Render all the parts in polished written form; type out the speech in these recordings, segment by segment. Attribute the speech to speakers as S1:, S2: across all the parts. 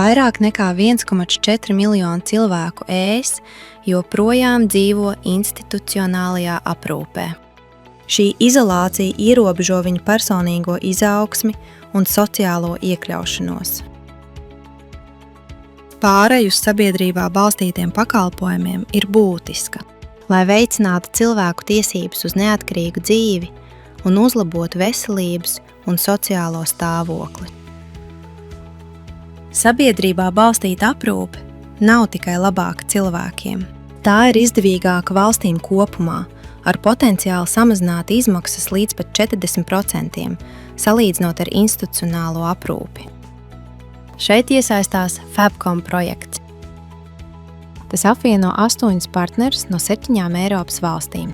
S1: Vairāk nekā 1,4 miljonu cilvēku ES joprojām dzīvo institucionālajā aprūpē. Šī izolācija ierobežo viņu personīgo izaugsmi un sociālo iekļaušanos. Pāreju uz sabiedrībā balstītiem pakalpojumiem ir būtiska, lai veicinātu cilvēku tiesības uz neatkarīgu dzīvi un uzlabotu veselības un sociālo stāvokli. Sabiedrībā balstīta aprūpe nav tikai labāka cilvēkiem. Tā ir izdevīgāka valstīm kopumā, ar potenciālu samazināt izmaksas līdz pat 40%, salīdzinot ar institucionālo aprūpi. Šeit iesaistās Fabcom projekts. Tas apvieno 8 partnerus no 7 Eiropas valstīm.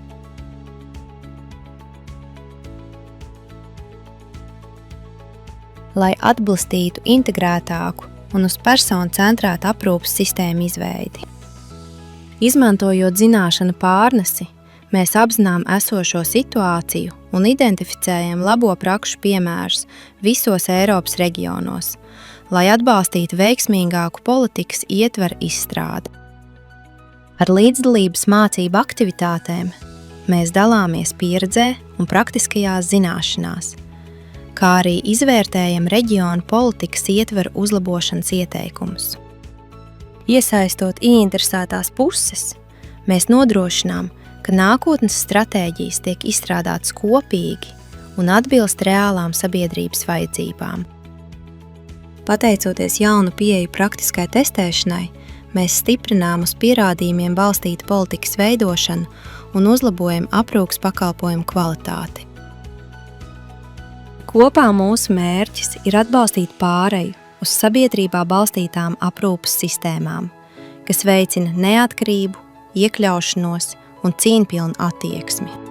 S1: Lai atbalstītu integrētāku un uz personu centrētu aprūpes sistēmu izveidi. Izmantojot zināšanu pārnesi, mēs apzinām esošo situāciju un identificējam labo prakšu piemērus visos Eiropas reģionos, lai atbalstītu veiksmīgāku politikas ietveru izstrādi. Ar līdzdalības mācību aktivitātēm mēs dalāmies pieredzē un praktiskajās zināšanās, kā arī izvērtējam reģionu politikas ietveru uzlabošanas ieteikumus. Iesaistot ieinteresētās puses, mēs nodrošinām, ka nākotnes stratēģijas tiek izstrādātas kopīgi un atbilst reālām sabiedrības vajadzībām. Pateicoties jaunu pieeju praktiskai testēšanai, mēs stiprinām uz pierādījumiem balstītu politikas veidošanu un uzlabojam aprūpes pakalpojumu kvalitāti. Kopā mūsu mērķis ir atbalstīt pāreju uz sabiedrībā balstītām aprūpes sistēmām, kas veicina neatkarību, iekļaušanos un cieņpilnu attieksmi.